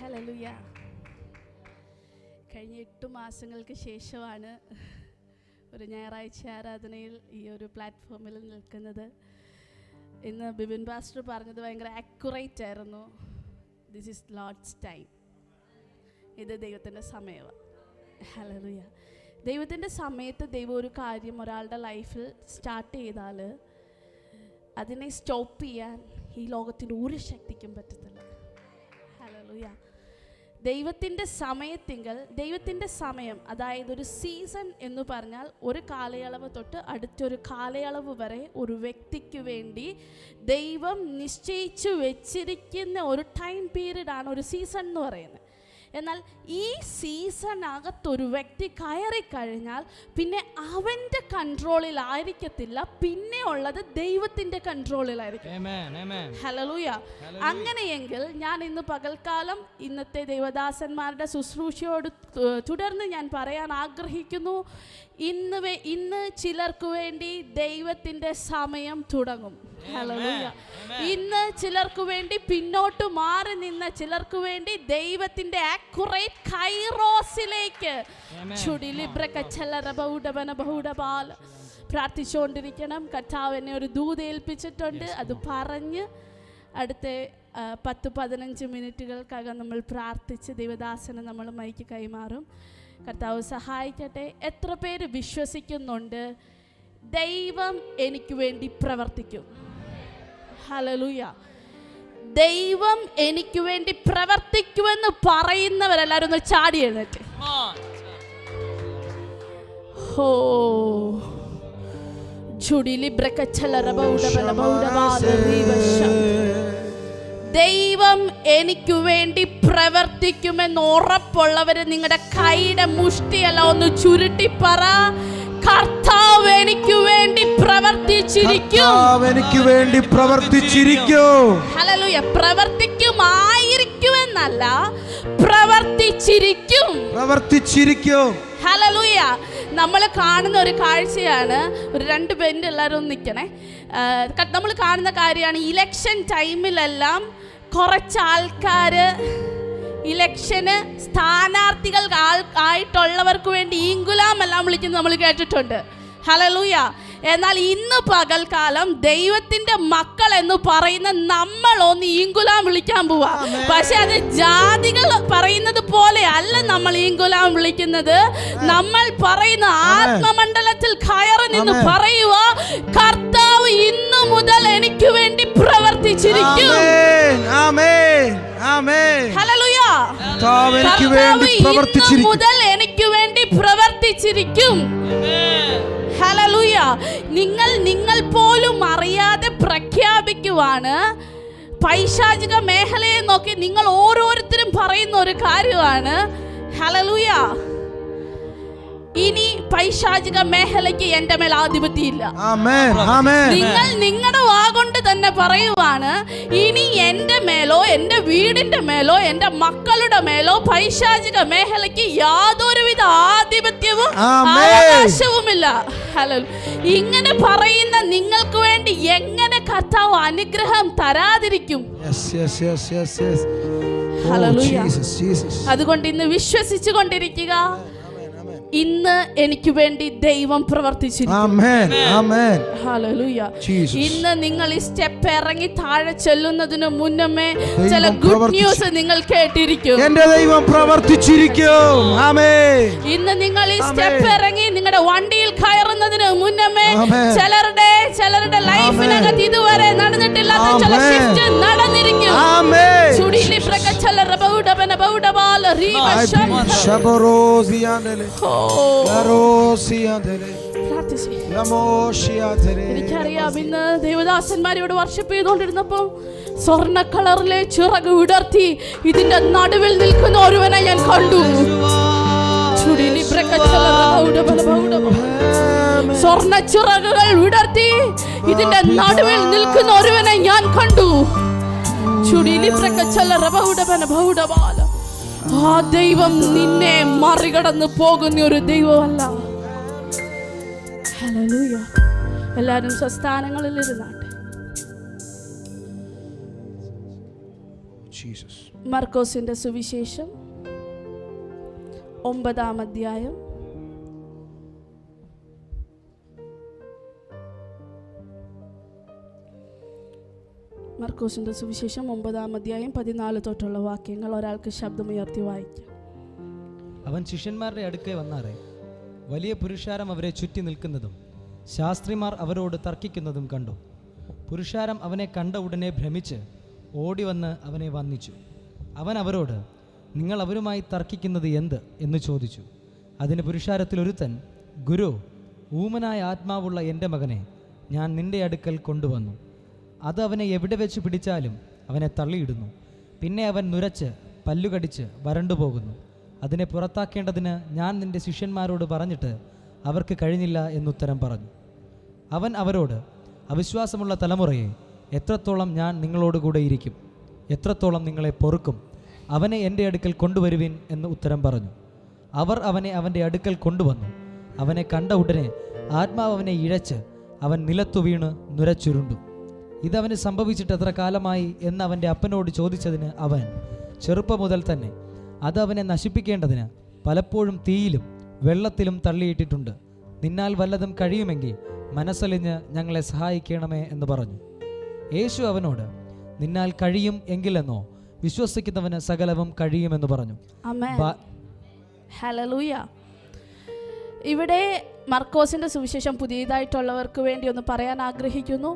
Hallelujah. കഴിഞ്ഞ 8 മാസങ്ങൾക്ക് ശേഷമാണ് ഒരു ഞായറാഴ്ച ആരാധനയിൽ ഈ ഒരു പ്ലാറ്റ്ഫോമിൽ നിൽക്കുന്നത്. ഇന്ന് ബിബിൻ പാസ്റ്റർ പറഞ്ഞത് ഭയങ്കര ആക്യുറേറ്റ് ആയിരുന്നു. This is Lord's time. ഇത് ദൈവത്തിൻ്റെ സമയമാണ്. ഹല്ലേലൂയ. ദൈവത്തിൻ്റെ സമയത്ത് ദൈവം ഒരു കാര്യം ഒരാളുടെ ലൈഫിൽ സ്റ്റാർട്ട് ചെയ്താൽ അതിനെ സ്റ്റോപ്പ് ചെയ്യാൻ ഈ ലോകത്തിൻ്റെ ഒരു ശക്തിക്കും പറ്റത്തില്ല. ഹല്ലേലൂയ. ദൈവത്തിൻ്റെ സമയത്തിങ്കൽ, ദൈവത്തിൻ്റെ സമയം, അതായത് ഒരു സീസൺ എന്ന് പറഞ്ഞാൽ ഒരു കാലയളവ് തൊട്ട് അടുത്തൊരു കാലയളവ് വരെ ഒരു വ്യക്തിക്ക് വേണ്ടി ദൈവം നിശ്ചയിച്ചു വെച്ചിരിക്കുന്ന ഒരു ടൈം പീരീഡാണ് ഒരു സീസൺ എന്ന് പറയുന്നത്. എന്നാൽ ഈ സീസണകത്തൊരു വ്യക്തി കയറിക്കഴിഞ്ഞാൽ പിന്നെ അവൻ്റെ കൺട്രോളിലായിരിക്കത്തില്ല, പിന്നെ ഉള്ളത് ദൈവത്തിൻ്റെ കൺട്രോളിലായിരിക്കും. ഹല്ലേലൂയ. അങ്ങനെയെങ്കിൽ ഞാൻ ഇന്ന് പകൽക്കാലം ഇന്നത്തെ ദൈവദാസന്മാരുടെ ശുശ്രൂഷയോട് തുടർന്ന് ഞാൻ പറയാൻ ആഗ്രഹിക്കുന്നു. ഇന്ന് ചിലർക്ക് വേണ്ടി ദൈവത്തിൻ്റെ സമയം തുടങ്ങും. ഹല്ലേലൂയ. ഇന്ന് ചിലർക്ക് വേണ്ടി പിന്നോട്ട് മാറി നിന്ന ചിലർക്ക് വേണ്ടി ദൈവത്തിൻ്റെ ആക്യുറേറ്റ് കൈറോസിലേക്ക് പ്രാർത്ഥിച്ചുകൊണ്ടിരിക്കണം. കർത്താവ് എന്നെ ഒരു ദൂത് ഏൽപ്പിച്ചിട്ടുണ്ട്. അത് പറഞ്ഞ് അടുത്ത 10-15 മിനിറ്റുകൾക്കകം നമ്മൾ പ്രാർത്ഥിച്ച് ദൈവദാസനെ നമ്മൾ മൈക്ക് കൈമാറും. കർത്താവ് സഹായിക്കട്ടെ. എത്ര പേര് വിശ്വസിക്കുന്നുണ്ട് ദൈവം എനിക്ക് വേണ്ടി പ്രവർത്തിക്കും? ഹല്ലേലൂയ. ദൈവം എനിക്ക് വേണ്ടി പ്രവർത്തിക്കുമെന്ന് പറയുന്നവരെല്ലാവരും ഒന്ന് ചാടി എഴുന്നേറ്റ്. ഹോ ദൈവം എനിക്ക് വേണ്ടി പ്രവർത്തിക്കുമെന്ന് ഉറപ്പുള്ളവർ നിങ്ങളുടെ കൈയുടെ മുഷ്ടിയല്ല ഒന്ന് ചുരുട്ടി പറ, കർത്താവ് എനിക്ക് വേണ്ടി പ്രവർത്തിച്ചിരിക്കും. എനിക്ക് വേണ്ടി പ്രവർത്തിച്ചിരിക്കും. ഹല്ലേലൂയ. പ്രവർത്തിക്കുമായിരിക്കുമെന്നല്ല, പ്രവർത്തിച്ചിരിക്കും. പ്രവർത്തിച്ചിരിക്കും. ഹല്ലേലൂയ. നമ്മൾ കാണുന്ന ഒരു കാഴ്ചയാണ്. ഒരു 2 പേര് എല്ലാവരും ഒന്ന് നിൽക്കണേ. നമ്മൾ കാണുന്ന കാര്യമാണ്, ഇലക്ഷൻ ടൈമിലെല്ലാം കുറച്ച് ആൾക്കാർ ഇലക്ഷന് സ്ഥാനാർത്ഥികൾ ആയിട്ടുള്ളവർക്ക് വേണ്ടി ഈങ്കുലാം എല്ലാം വിളിക്കുന്നത് നമ്മൾ കേട്ടിട്ടുണ്ട്. ഹല്ലേലൂയ. എന്നാൽ ഇന്ന് പകൽക്കാലം ദൈവത്തിന്റെ മക്കൾ എന്ന് പറയുന്ന നമ്മൾ ഒന്ന് ഈങ്കുലാം വിളിക്കാൻ പോവാ. പക്ഷെ അത് ജാതികൾ പറയുന്നത് പോലെ അല്ല നമ്മൾ ഈങ്കുലാം വിളിക്കുന്നത്. നമ്മൾ പറയുന്ന ആത്മമണ്ഡലത്തിൽ കയറി നിന്ന് പറയുക, കർത്താവ് ഇന്നു മുതൽ എനിക്ക് വേണ്ടി പ്രവർത്തിച്ചിരിക്കും. ഹല്ലേലൂയ. കർത്താവ് ഇന്നു മുതൽ എനിക്ക് വേണ്ടി പ്രവർത്തിച്ചിരിക്കും. ഹല്ലേലൂയ. നിങ്ങൾ പോലും അറിയാതെ പ്രഖ്യാപിക്കുവാണ്. പൈശാചിക മേഖലയെ നോക്കി നിങ്ങൾ ഓരോരുത്തരും പറയുന്ന ഒരു കാര്യമാണ്. ഹല്ലേലൂയ. ഇനി പൈശാചിക മേഖലയ്ക്ക് എന്റെ മേൽ ആധിപത്യമില്ല. നിങ്ങൾ നിങ്ങളുടെ വാഗൊണ്ട് തന്നെ പറയുവാണ്, ഇനി എന്റെ മേലോ എന്റെ വീടിന്റെ മേലോ എന്റെ മക്കളുടെ മേലോ പൈശാചിക മേഖലയ്ക്ക് യാതൊരുവിധ ആധിപത്യവും അവകാശവുമില്ല. ഇങ്ങനെ പറയുന്ന നിങ്ങൾക്ക് വേണ്ടി എങ്ങനെ കർത്താവ് അനുഗ്രഹം തരാതിരിക്കും? അതുകൊണ്ട് ഇന്ന് വിശ്വസിച്ചു കൊണ്ടിരിക്കുക, ഇന്ന് എനിക്ക് വേണ്ടി ദൈവം പ്രവർത്തിച്ചിരിക്കും. ഇന്ന് നിങ്ങൾ ഈ സ്റ്റെപ്പ് ഇറങ്ങി താഴെ ചെല്ലുന്നതിന് മുന്നമേ ചില ഗുഡ് ന്യൂസ് നിങ്ങൾ കേട്ടിരിക്കും. എന്റെ ദൈവം പ്രവർത്തിച്ചിരിക്കും. ഇന്ന് നിങ്ങൾ ഈ സ്റ്റെപ്പ് ഇറങ്ങി നിങ്ങളുടെ വണ്ടിയിൽ കയറുന്നതിന് മുന്നമേ ചിലരുടെ ലൈഫിനകത്ത് ഇതുവരെ നടന്നിട്ടില്ലാത്ത ചില ഷിഫ്റ്റ് നടന്നിരിക്കും. എനിക്കറിയാം, ഇന്ന് ദേവദാസന്മാരോട് വർഷിപ്പ് ചെയ്തുകൊണ്ടിരുന്നപ്പോ സ്വർണ്ണ കളറിലെ ചിറക് വിടർത്തി ഇതിന്റെ നടുവിൽ നിൽക്കുന്ന ഒരുവനെ ഞാൻ കണ്ടു. സ്വർണ്ണ ചിറകുകൾ വിടർത്തി ഇതിന്റെ നടുവിൽ നിൽക്കുന്ന ഒരുവനെ ഞാൻ കണ്ടു. ആ ദൈവം നിന്നെ മറികടന്ന് പോകുന്ന ഒരു ദൈവമല്ല. ഹല്ലേലൂയ. എല്ലാവരും സ്വസ്ഥാനങ്ങളിൽ ഇരുന്നാട്ടെ. ജീസസ്. മർക്കോസിൻ്റെ സുവിശേഷം 9-ാം അധ്യായം മർക്കോസിൻ്റെ സുവിശേഷം 9-ാം അധ്യായം 14 തൊട്ടുള്ള വാക്യങ്ങൾ ഒരാൾക്ക് ശബ്ദമുയർത്തി വായിക്കാം. അവൻ ശിഷ്യന്മാരുടെ അടുക്കെ വന്നാറെ വലിയ പുരുഷാരം അവരെ ചുറ്റി നിൽക്കുന്നതും ശാസ്ത്രിമാർ അവരോട് തർക്കിക്കുന്നതും കണ്ടു. പുരുഷാരം അവനെ കണ്ട ഉടനെ ഭ്രമിച്ച് ഓടിവന്ന് അവനെ വന്ദിച്ചു. അവൻ അവരോട്, നിങ്ങൾ അവരുമായി തർക്കിക്കുന്നത് എന്ത് എന്ന് ചോദിച്ചു. അതിന് പുരുഷാരത്തിൽ ഒരുത്തൻ, ഗുരു, ഊമനായ ആത്മാവുള്ള എൻ്റെ മകനെ ഞാൻ നിന്റെ അടുക്കൽ കൊണ്ടുവന്നു. അത് അവനെ എവിടെ വെച്ച് പിടിച്ചാലും അവനെ തള്ളിയിടുന്നു. പിന്നെ അവൻ നുരച്ച് പല്ലുകടിച്ച് വരണ്ടുപോകുന്നു. അതിനെ പുറത്താക്കേണ്ടതിന് ഞാൻ നിന്റെ ശിഷ്യന്മാരോട് പറഞ്ഞിട്ട് അവർക്ക് കഴിഞ്ഞില്ല എന്നുത്തരം പറഞ്ഞു. അവൻ അവരോട്, അവിശ്വാസമുള്ള തലമുറയെ, എത്രത്തോളം ഞാൻ നിങ്ങളോടുകൂടെ ഇരിക്കും? എത്രത്തോളം നിങ്ങളെ പൊറുക്കും? അവനെ എൻ്റെ അടുക്കൽ കൊണ്ടുവരുവിൻ എന്ന് ഉത്തരം പറഞ്ഞു. അവർ അവനെ അവൻ്റെ അടുക്കൽ കൊണ്ടുവന്നു. അവനെ കണ്ട ഉടനെ ആത്മാവ് അവനെ ഇഴച്ച് അവൻ നിലത്തു വീണ് നുരച്ചുരുണ്ടു. ഇതവന് സംഭവിച്ചിട്ട് എത്ര കാലമായി എന്ന് അവൻ്റെ അപ്പനോട് ചോദിച്ചതിന് അവൻ, ചെറുപ്പം മുതൽ തന്നെ അത് അവനെ നശിപ്പിക്കേണ്ടതിന് പലപ്പോഴും തീയിലും വെള്ളത്തിലും തള്ളിയിട്ടിട്ടുണ്ട്. നിന്നാൽ വല്ലതും കഴിയുമെങ്കിൽ മനസ്സലിഞ്ഞ് ഞങ്ങളെ സഹായിക്കണമേ എന്ന് പറഞ്ഞു. യേശു അവനോട്, നിന്നാൽ കഴിയും എങ്കിലെന്നോ, വിശ്വസിക്കുന്നവന് സകലവും കഴിയുമെന്ന് പറഞ്ഞു. ആമേൻ. ഹല്ലേലൂയ. ഇവിടെ മർക്കോസിൻ്റെ സുവിശേഷം പുതിയതായിട്ടുള്ളവർക്ക് വേണ്ടി ഒന്ന് പറയാൻ ആഗ്രഹിക്കുന്നു.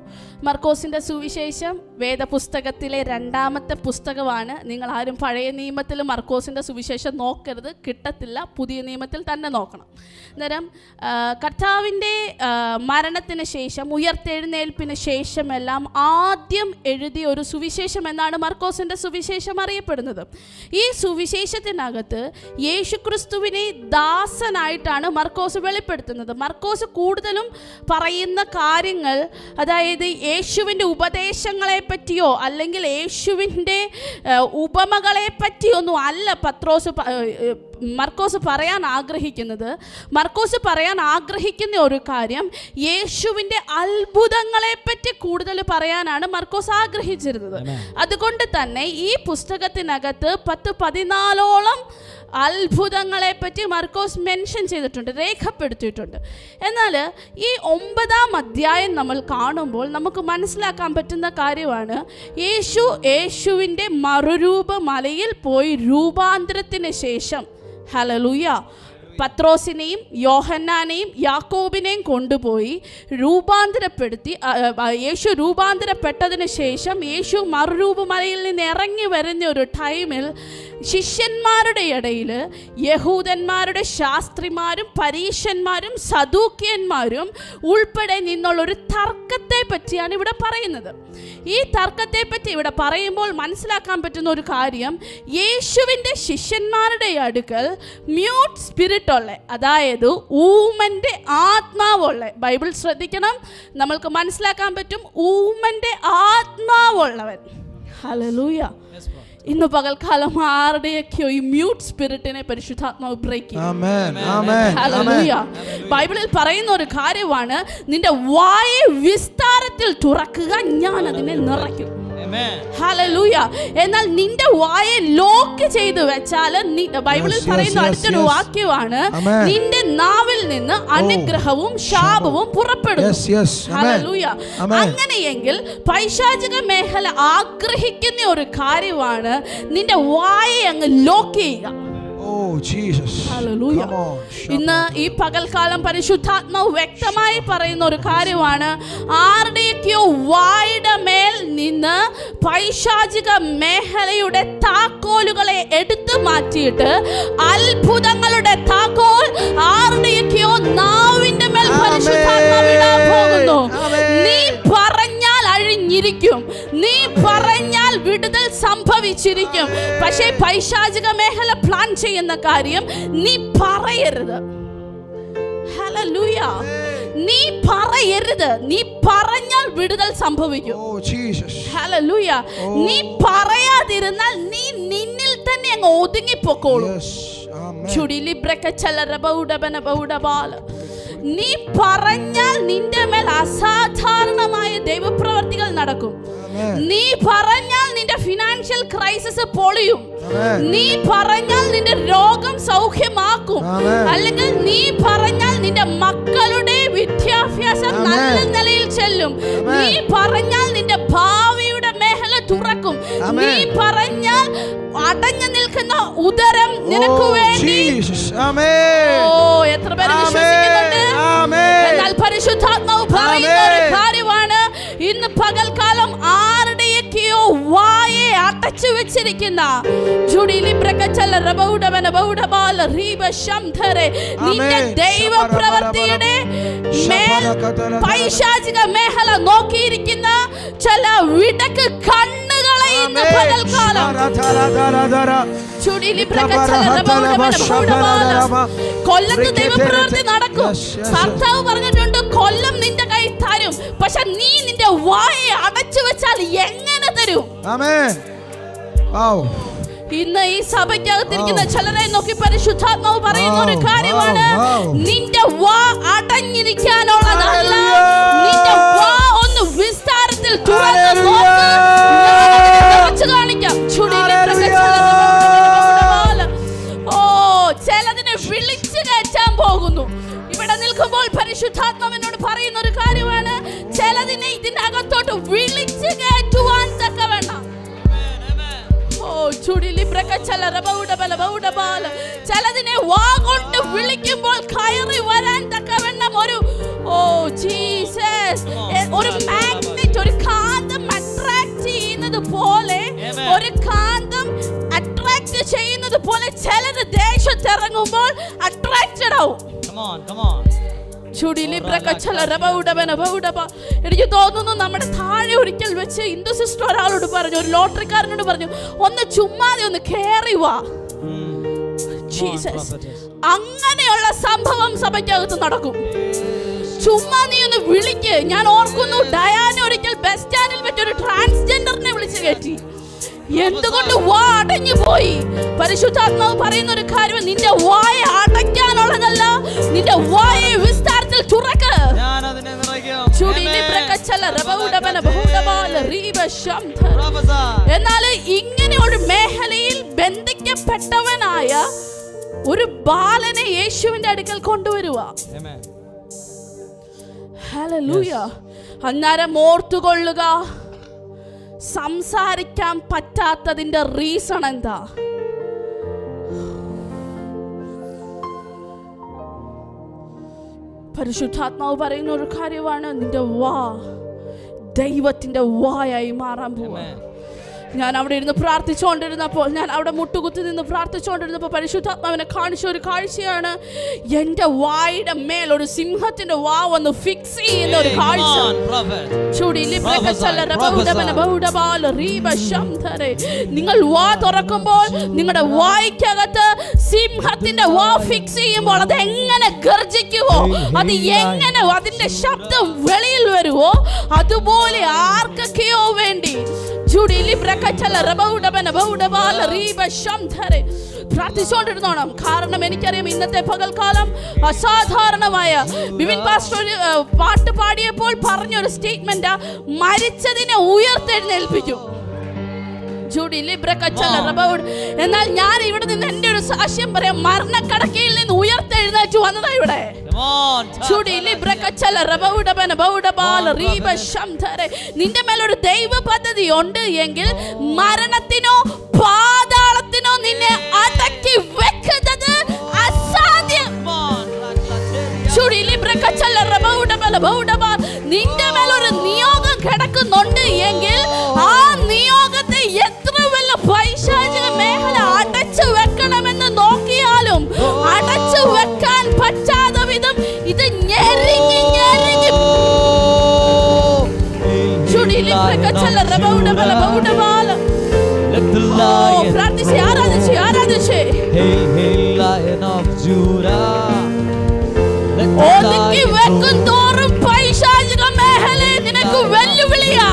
മർക്കോസിൻ്റെ സുവിശേഷം വേദപുസ്തകത്തിലെ 2ാമത്തെ പുസ്തകമാണ്. നിങ്ങൾ ആരും പഴയ നിയമത്തിൽ മർക്കോസിൻ്റെ സുവിശേഷം നോക്കരുത്, കിട്ടത്തില്ല. പുതിയ നിയമത്തിൽ തന്നെ നോക്കണം. അന്നേരം കർത്താവിൻ്റെ മരണത്തിന് ശേഷം, ഉയർത്തെഴുന്നേൽപ്പിന് ശേഷമെല്ലാം ആദ്യം എഴുതിയ ഒരു സുവിശേഷം എന്നാണ് മർക്കോസിൻ്റെ സുവിശേഷം അറിയപ്പെടുന്നത്. ഈ സുവിശേഷത്തിനകത്ത് യേശുക്രിസ്തുവിനെ ദാസനായിട്ടാണ് മർക്കോസ് വെളിപ്പെടുത്തുന്നത്. മർക്കോസ് കൂടുതലും പറയുന്ന കാര്യങ്ങൾ, അതായത് യേശുവിൻ്റെ ഉപദേശങ്ങളെ പറ്റിയോ അല്ലെങ്കിൽ യേശുവിൻ്റെ ഉപമകളെ പറ്റിയൊന്നും അല്ല മർക്കോസ് പറയാൻ ആഗ്രഹിക്കുന്നത്. മർക്കോസ് പറയാൻ ആഗ്രഹിക്കുന്ന ഒരു കാര്യം, യേശുവിൻ്റെ അത്ഭുതങ്ങളെ പറ്റി കൂടുതൽ പറയാനാണ് മർക്കോസ് ആഗ്രഹിച്ചിരുന്നത്. അതുകൊണ്ട് തന്നെ ഈ പുസ്തകത്തിനകത്ത് 10-14ഓളം അത്ഭുതങ്ങളെ പറ്റി മർക്കോസ് മെൻഷൻ ചെയ്തിട്ടുണ്ട്, രേഖപ്പെടുത്തിയിട്ടുണ്ട്. എന്നാൽ ഈ 9-ാം അധ്യായം നമ്മൾ കാണുമ്പോൾ നമുക്ക് മനസ്സിലാക്കാൻ പറ്റുന്ന കാര്യമാണ്, യേശുവിൻ്റെ മറുരൂപ മലയിൽ പോയി രൂപാന്തരത്തിന് ശേഷം, ഹല്ലേലൂയ, പത്രോസിനെയും യോഹന്നാനെയും യാക്കോബിനെയും കൊണ്ടുപോയി രൂപാന്തരപ്പെടുത്തി. യേശു രൂപാന്തരപ്പെട്ടതിന് ശേഷം യേശു മറുരൂപമലയിൽ നിന്ന് ഇറങ്ങി വരുന്ന ഒരു ടൈമിൽ ശിഷ്യന്മാരുടെ ഇടയിൽ യഹൂദന്മാരുടെ ശാസ്ത്രിമാരും പരീശന്മാരും സദൂക്യന്മാരും ഉൾപ്പെടെ നിന്നുള്ളൊരു തർക്കത്തെ പറ്റിയാണ് ഇവിടെ പറയുന്നത്. ഈ തർക്കത്തെ പറ്റി ഇവിടെ പറയുമ്പോൾ മനസ്സിലാക്കാൻ പറ്റുന്ന ഒരു കാര്യം, യേശുവിൻ്റെ ശിഷ്യന്മാരുടെ അടുക്കൽ മ്യൂട്ട് സ്പിരിറ്റ് ഉള്ള, അതായത് ഊമൻ്റെ ആത്മാവുള്ള, ബൈബിൾ ശ്രദ്ധിക്കണം, നമ്മൾക്ക് മനസ്സിലാക്കാൻ പറ്റും, ഊമൻ്റെ ആത്മാവുള്ളവൻ. ഹല്ലേലൂയ. ഇന്ന് പകൽക്കാലം ആരുടെയൊക്കെയോ ഈ മ്യൂട്ട് സ്പിരിറ്റിനെ പരിശുദ്ധാത്മാവ് ബ്രേക്ക് ചെയ്യും. ഹല്ലേലൂയ. ബൈബിളിൽ പറയുന്ന ഒരു കാര്യമാണ്, നിന്റെ വായെ വിസ്താരത്തിൽ തുറക്കുക, ഞാൻ അതിനെ നിറയ്ക്കും. ഹല്ലേലൂയ. എന്നാൽ നിന്റെ വായെ ലോക്ക് ചെയ്ത് വെച്ചാൽ, ബൈബിളിൽ പറയുന്ന അടുത്തൊരു വാക്യമാണ്, നിന്റെ നാവിൽ നിന്ന് അനുഗ്രഹവും ശാപവും പുറപ്പെടും. ഹല്ലേലൂയ. അങ്ങനെയെങ്കിൽ പൈശാചിക മേഖല ആഗ്രഹിക്കുന്ന ഒരു കാര്യമാണ്, നിന്റെ വായെ അങ്ങ് ലോക്ക് ചെയ്യുക. ഇന്ന് ഈ പകൽക്കാലം പരിശുദ്ധാത്മാവ് വ്യക്തമായി പറയുന്ന ഒരു കാര്യമാണ്, ആരുടെയൊക്കെയോ വായുടെ മേൽ നിന്ന് പൈശാചിക മേഖലയുടെ താക്കോലുകളെ എടുത്തു മാറ്റിയിട്ട് അത്ഭുതങ്ങളുടെ താക്കോൽ ആരുടെയൊക്കെയോ നാവിന്റെ മേൽ പരിശുദ്ധാത്മാവ് ഇടാൻ പോകുന്നു. നീ പറഞ്ഞാൽ അഴിഞ്ഞിരിക്കും, നീ പറഞ്ഞാൽ വിടുതൽ സംഭവിച്ചിരിക്കും. പക്ഷേ പൈശാചിക മേഖല പ്ലാൻ ചെയ്യുന്ന കാര്യം നീ പറയരുത്. ഹല്ലേലൂയ. നീ പറയരുത്. നീ പറഞ്ഞാൽ വിടുതൽ സംഭവിക്കും. ഹല്ലേലൂയ. നീ പറയാതിരുന്നാൽ നീ നിന്നിൽ തന്നെ അങ്ങ് ഒതുങ്ങിപ്പോക്കോളും. നീ പറഞ്ഞാൽ നിന്റെ മേൽ അസാധാരണമായ ദൈവപ്രവർത്തികൾ നടക്കും. നീ പറഞ്ഞാൽ നിന്റെ ഫിനാൻഷ്യൽ ക്രൈസിസ് പൊളിയും. നീ പറഞ്ഞാൽ നിന്റെ രോഗം സൗഖ്യമാക്കും. അല്ലെങ്കിൽ നീ പറഞ്ഞാൽ നിന്റെ മക്കളുടെ വിദ്യാഭ്യാസം നല്ല നിലയിൽ ചെല്ലും. നീ പറഞ്ഞാൽ നിന്റെ ഭാവിയുടെ മേഖല തുറക്കും. നീ പറഞ്ഞാൽ അടഞ്ഞു നിൽക്കുന്ന ഉദരം നിനക്ക് വേണ്ടി. എത്ര പേര് വിശ്വസിക്കുന്നുണ്ട്? എന്നാൽ പരിശുദ്ധാത്മാവ് പറയുന്ന ഒരു കാര്യമാണ്, ഇന്ന് പകൽക്കാലം ആരുടെയൊക്കെയോ വായെ അടച്ചു വെച്ചിരിക്കുന്ന നിന്റെ ദൈവ പ്രവൃത്തിയുടെ പൈശാചിക മേഖല നോക്കിയിരിക്കുന്ന ചില വിടക്ക് കണ്ണുകളെ ഇന്ന് പകൽക്കാലം കൊല്ലത്ത് ദൈവപ്രവൃത്തി നടക്കും. കർത്താവ് പറഞ്ഞിട്ടുണ്ട്, കൊല്ലം നിന്റെ കൈ തരും. പക്ഷെ നീ നിന്റെ വായെ അടച്ചു വെച്ചാൽ എങ്ങനെ തരും? ഇന്ന് ഈ സഭയ്ക്കകത്തിരിക്കുന്ന ചിലരെ നോക്കി പരിശുദ്ധാത്മാവ് പറയുന്ന ഒരു കാര്യമാണ്, നിന്റെ വാ അടഞ്ഞിരിക്കാനുള്ളതല്ല. നിന്റെ വാ ഒന്ന് വിസ്താരത്തിൽ തുറന്ന് നോക്ക്, കാണിക്കാം. ചിലതിനെ വിളിച്ചു കയറ്റാൻ പോകുന്നു. ഇവിടെ നിൽക്കുമ്പോൾ പരിശുദ്ധാത്മാവിനോട് പറയുന്ന ഒരു കാര്യമാണ്, ചിലതിനെ ഇതിനകത്തോട്ട് വിളിച്ചു കയറ്റുവാൻ തക്കവണ്ണം. ചിലതിനെ വാ കൊണ്ട് വിളിക്കുമ്പോൾ കയറി വരാൻ തക്കവണ്ണം ഒരു ഒരു മാഗ്നറ്റ്, ഒരു കാന്തം അട്രാക്ട് ചെയ്യുന്നത് പോലെ, ഒരു കാന്തം അട്രാക്ട് ചെയ്യുന്നത് പോലെ ചിലത് ദേശത്തിറങ്ങുമ്പോൾ അട്രാക്റ്റഡ് ആവും. എനിക്ക് തോന്നുന്നു നമ്മുടെ താഴെ ഒരിക്കൽ വെച്ച് ഹിന്ദു സിസ്റ്റർ ഒരാളോട് പറഞ്ഞു, ഒരു ലോട്ടറിക്കാരനോട് പറഞ്ഞു, ഒന്ന് ചുമ്മാതെ ഒന്ന് കേറി വാ. അങ്ങനെയുള്ള സംഭവം സഭയ്ക്കകത്ത് നടക്കും. ചുമ്മാ നീ ഒന്ന് വിളിക്ക്. ഞാൻ ഓർക്കുന്നു, ഡയാന ഒരിക്കൽ ബസ് സ്റ്റാൻഡിൽ വെച്ച് ഒരു ട്രാൻസ്ജെൻഡറിനെ വിളിച്ചു കയറ്റി. എന്തുകൊണ്ട് വാ അടഞ്ഞു പോയി? പരിശുദ്ധാത്മാവ് പറയുന്ന ഒരു കാര്യം, നിന്റെ വായ അടയ്ക്കാനുള്ളതല്ല, നിന്റെ വായെ വിസ്താരത്തിൽ തുറക്ക്. എന്നാൽ ഇങ്ങനെ ഒരു മേഖലയിൽ ബന്ധിക്കപ്പെട്ടവനായ ഒരു ബാലനെ യേശുവിന്റെ അടുക്കൽ കൊണ്ടുവരുക. ഹല്ലേലൂയ. അന്നേരം ഓർത്തുകൊള്ളുക, സംസാരിക്കാൻ പറ്റാത്തതിന്റെ റീസൺ എന്താ? പരിശുദ്ധാത്മാവ് പറയുന്ന ഒരു കാര്യമാണ്, നിന്റെ വാ ദൈവത്തിന്റെ വായായി മാറാൻ പോവാ. ഞാൻ അവിടെ ഇരുന്ന് പ്രാർത്ഥിച്ചുകൊണ്ടിരുന്നപ്പോൾ, ഞാൻ അവിടെ മുട്ടുകുത്തി നിന്ന് പ്രാർത്ഥിച്ചുകൊണ്ടിരുന്നപ്പോൾ പരിശുദ്ധാത്മാവിനെ കാണിച്ച ഒരു കാഴ്ചയാണ്, എൻ്റെ വായുടെ മേൽ ഒരു സിംഹത്തിന്റെ വാ വന്ന് ഫിക്സ് ചെയ്യുന്ന ഒരു കാഴ്ച. നിങ്ങൾ വാ തുറക്കുമ്പോൾ നിങ്ങളുടെ വായ്ക്കകത്ത് സിംഹത്തിന്റെ വാ ഫിക്സ് ചെയ്യുമ്പോൾ അത് എങ്ങനെ ഗർജിക്കുവോ, അത് എങ്ങനെ അതിന്റെ ശബ്ദം വെളിയിൽ വരുവോ, അതുപോലെ ആർക്കൊക്കെയോ വേണ്ടി പ്രാർത്ഥിച്ചുകൊണ്ടിരുന്നോണം. കാരണം എനിക്കറിയാം, ഇന്നത്തെ പകൽക്കാലം അസാധാരണമായ ബിബിൻ പാസ്റ്റർ പാട്ട് പാടിയപ്പോൾ പറഞ്ഞൊരു സ്റ്റേറ്റ്മെന്റ്, മരിച്ചതിനെ ഉയർത്തെഴുന്നേൽപ്പിക്കും. എന്നാൽ ഞാൻ ഇവിടെ നിന്ന് എന്റെ ഒരു സാക്ഷ്യം പറയാം, മരണക്കടക്കയിൽ നിന്ന് ഉയർത്തെഴുന്നേറ്റ് വന്നതാ ഇവിടെ. നിന്റെ മേലൊരു ദൈവ പദ്ധതി ഉണ്ട് എങ്കിൽ മരണത്തിനോ പാതാളത്തിനോ നിന്നെ അടക്കി വെക്കുന്നത് അസാധ്യം. നിന്റെ മേലൊരു നിയോഗം കിടക്കുന്നുണ്ട് എങ്കിൽ ആ നിയോഗത്തെ എത്ര വല്ല പൈശാചിക മേഖല അടച്ചു വെക്കണമെന്ന് നോക്കിയാലും അടച്ചു വെക്കാൻ പറ്റാത്ത വിധം ഇത് ഞെരുങ്ങി ഞെരുങ്ങി പ്രാർത്ഥിച്ച് ആരാധിച്ച് ആരാധിച്ച് ഒതുക്കി വെക്കും തോറും പൈശാചിക മേഖല നിനക്ക് വെല്ലുവിളിയാ.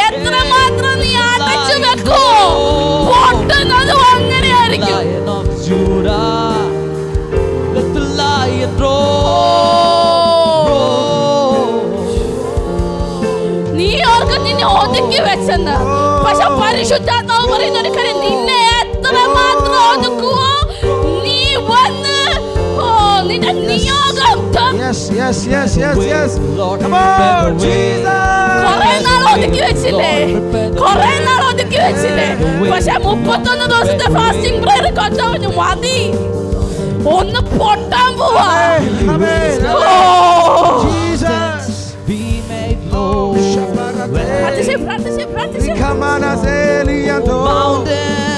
എത്രമാത്രം നീ അടച്ചു വെക്കോ, പൊട്ടുന്നതും അങ്ങനെയായിരിക്കും. നീ ഓർക്ക് നിന്നെ ഒതുക്കി Yes, yes, yes, yes. Come on, Jesus. കുറേ നാൾ ഒതുക്കി വെച്ചില്ലേ? കുറേ നാൾ ഒതുക്കി വെച്ചില്ലേ? പക്ഷെ 31 ദിവസത്തെ ഫാസ്റ്റിംഗ് പ്രയർ കർത്താവിന് മതി. ഒന്ന് പൊട്ടാൻ പോവാ. Amen. ഓ, Jesus. പ്രാർത്ഥിച്ച്, പ്രാർത്ഥിച്ച്, പ്രാർത്ഥിച്ച്. Come on, Azelianto.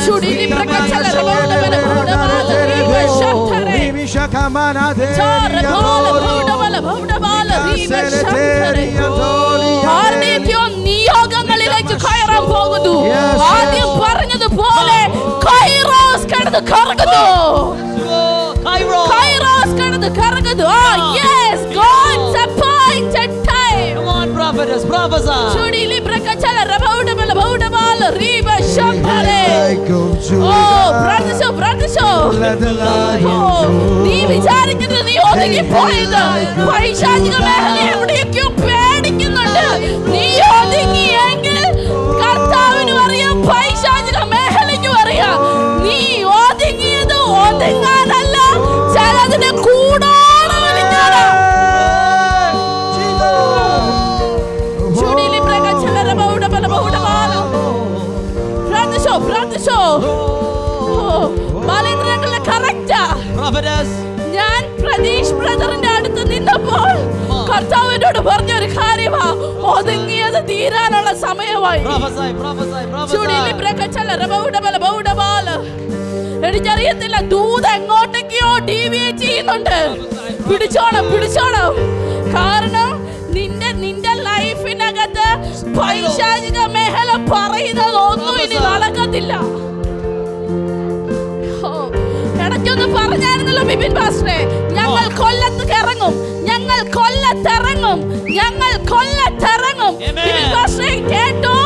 ചുടിലി പ്രകടന രബൗഡബല ഭൗഡബാല റീവശംധരെ. Come on, ചാരബാല ഭൗഡബല ഭൗഡബാല റീവശംധരെ. ആർണിത്യോ നിയോഗങ്ങളിലേക്ക് കയറാൻ പോകുന്നു. ആദ്യം പറഞ്ഞതുപോലെ കൈറോസ് കടന്ന് കറങ്ങുന്നു. കൈറോസ് കടന്ന് കറങ്ങുന്നു. Yes, God's appointed time. Come on, prophetess, prophesy. ചുടിലി പ്രകടന രബൗഡബല ഭൗഡബാല റീവശംധരെ. ഓ, പ്രാർത്ഥിച്ചോ, പ്രാർത്ഥിച്ചോ. ഓ, നീ വിചാരിക്കുന്നത് നീ ഒതുങ്ങിപ്പോയത് പൈശാചിക മേഖല എവിടെയൊക്കെയോ പേടിക്കുന്നുണ്ട്. നീ ഒതുങ്ങിയെങ്കിൽ കർത്താവിനും അറിയാം, പൈശാചിക മേഖലയ്ക്കും അറിയാം. നീ ഒതുങ്ങിയത് ഒതുങ്ങാനല്ല, ചിലതിനെ കൂടാതെ വലിഞ്ഞാണ്. ചുടിലി പ്രകടന രബൗഡബല ഭൗഡബാല. പ്രാർത്ഥിച്ചോ, പ്രാർത്ഥിച്ചോ. ബാലേന്ദ്രങ്ങളെ കറക്റ്റാ. ഞാൻ പ്രതീഷ് ബ്രദറിന്റെ അടുത്ത് നിന്നപ്പോൾ കർത്താവിനോട് പറഞ്ഞൊരു കാര്യമാ, ഒതുങ്ങിയത് തീരാനുള്ള സമയമായി. എനിക്കറിയത്തില്ല, ദൂത എങ്ങോട്ടേക്കോ ഡീവിയേറ്റ് ചെയ്യുന്നുണ്ട്. പിടിച്ചോണം, പിടിച്ചോണം. കാരണം നിന്റെ ലൈഫിനകത്ത് പൈശാചിക മേഖല പറയുന്നതൊന്നും ഇനി നടക്കത്തില്ല. ഇടയ്ക്കൊന്ന് പറഞ്ഞായിരുന്നല്ലോ ബിബിൻ പാസ്റ്ററെ, ഞങ്ങൾ കൊല്ലത്ത് ഇറങ്ങും, ഞങ്ങൾ കൊല്ലത്തിറങ്ങും, ഞങ്ങൾ കൊല്ലത്തിറങ്ങും. ബിബിൻ പാസ്റ്ററെ കേട്ടോ,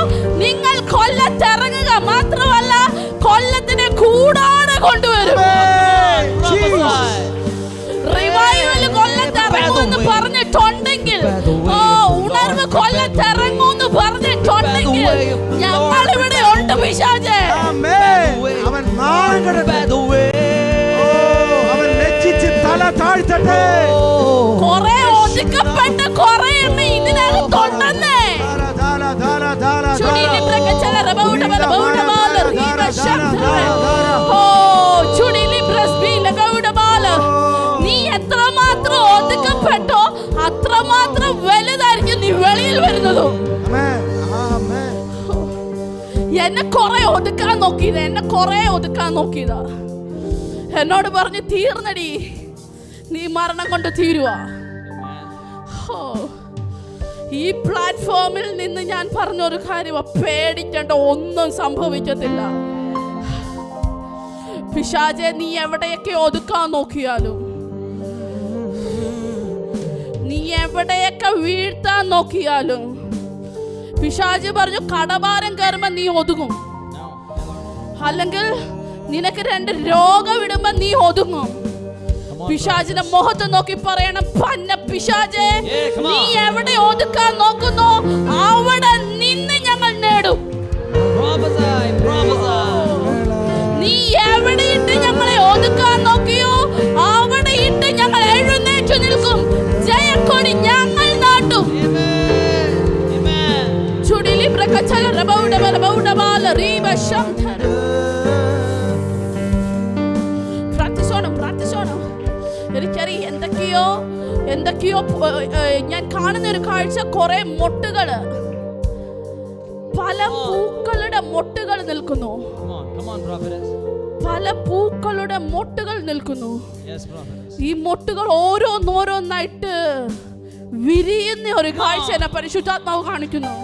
നിങ്ങൾ കൊല്ലത്തിറങ്ങുക മാത്രമല്ല, കൊല്ലത്തിനെ കൂടാതെ കൊണ്ടുവരും. റിവൈവൽ കൊല്ലത്തിറങ്ങുമെന്ന് പറഞ്ഞിട്ടുണ്ടെങ്കിൽ, ഓ ഉണർവ് കൊല്ലത്തിറങ്ങുമെന്ന് പറഞ്ഞിട്ടുണ്ടെങ്കിൽ, ഞങ്ങളിവിടെ ഉണ്ട് പിശാചേ. അവൻ നാണം കെടട്ടെ. അവൻ ലജ്ജിച്ച് തല താഴ്ത്തട്ടെ. കുറെ ഒതുക്കപ്പെട്ട കുറെ എണ്ണം ഇതിനകത്തുണ്ടെന്നേ. ചുടിലി പ്രകടന രബൗഡബല ഭൗഡബാല റീവശംധരെ. ഓ, ചുടിലി പ്രസ്ബില ഗൗഡബാല. നീ എത്രമാത്രം ഒതുക്കപ്പെട്ടോ അത്രമാത്രം വലുതായിരിക്കും നീ വെളിയിൽ വരുന്നതും. എന്നെ കുറെ ഒതുക്കാൻ നോക്കിയത്, എന്നെ കുറെ ഒതുക്കാൻ നോക്കിയതാ. എന്നോട് പറഞ്ഞ് തീർന്നടി, നീ മരണം കൊണ്ട് തീരുവാ. ഈ പ്ലാറ്റ്ഫോമിൽ നിന്ന് ഞാൻ പറഞ്ഞൊരു കാര്യം, പേടിക്കേണ്ട, ഒന്നും സംഭവിക്കത്തില്ല. പിശാചെ, നീ എവിടെയൊക്കെ ഒതുക്കാൻ നോക്കിയാലും, നീ എവിടെയൊക്കെ വീഴ്ത്താൻ നോക്കിയാലും, പിശാച് പറഞ്ഞു കടഭാരം കയറുമ്പോ നീ ഒതുങ്ങും, അല്ലെങ്കിൽ നിനക്ക് 2 രോഗം ഇടുമ്പോ നീ ഒതുങ്ങും. പിശാചിന്റെ മുഖത്ത് നോക്കി പറയണം, പന്ന പിശാചേ, നീ എവിടെ ഒതുക്കാൻ നോക്കുന്നു അവിടെ നിന്ന് ഞങ്ങൾ നേടും. നീ എവിടെ ഇട്ട് ഞങ്ങളെ ഒതുക്കാൻ നോക്കിയോ അവിടെ ഇട്ട് ഞങ്ങൾ എഴുന്നേറ്റു നിൽക്കും. ജയക്കൊടി ഞങ്ങൾ നാട്ടും. ചുടിലി പ്രകടന രബൗഡബല ഭൗഡബാല റീവശംധരെ. പ്രാർത്ഥിച്ചോണം, പ്രാർത്ഥിച്ചോണം. എനിക്കറിയാം എന്തൊക്കെയോ ഞാൻ കാണുന്ന ഒരു കാഴ്ച, കുറെ മൊട്ടുകള്, പല പൂക്കളുടെ മൊട്ടുകൾ നിൽക്കുന്നു. പല പൂക്കളുടെ മൊട്ടുകൾ നിൽക്കുന്നു. ഈ മൊട്ടുകൾ ഓരോന്നോരോന്നായിട്ട് വിരിയുന്ന ഒരു കാഴ്ച എന്നെ പരിശുദ്ധാത്മാവ് കാണിക്കുന്നു.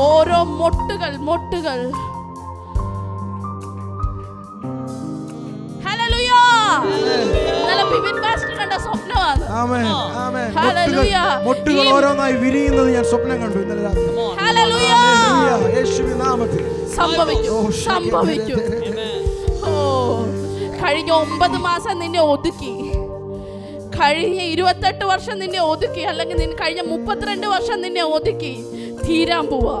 ഓരോ മൊട്ടുകൾ മൊട്ടുകൾ. ഹല്ലേലൂയ. ഇന്നലെ ബിബിൻ പാസ്റ്റർ കണ്ട സ്വപ്നമാണ്. ആമേൻ, ആമേൻ. ഹല്ലേലൂയ. മൊട്ടുകൾ ഓരോന്നായി വിരിയുന്നത് ഞാൻ സ്വപ്നം കണ്ടു ഇന്നലെ രാത്രി. ഹല്ലേലൂയ. യേശുവിൻ നാമത്തിൽ സംഭവിക്കും, സംഭവിക്കും. ഓ, കഴിഞ്ഞ 9 മാസം നിന്നെ ഒതുക്കി, കഴിഞ്ഞ 28 വർഷം നിന്നെ ഒതുക്കി, അല്ലെങ്കിൽ കഴിഞ്ഞ 32 വർഷം നിന്നെ ഒതുക്കി തീരാൻ പോവാ.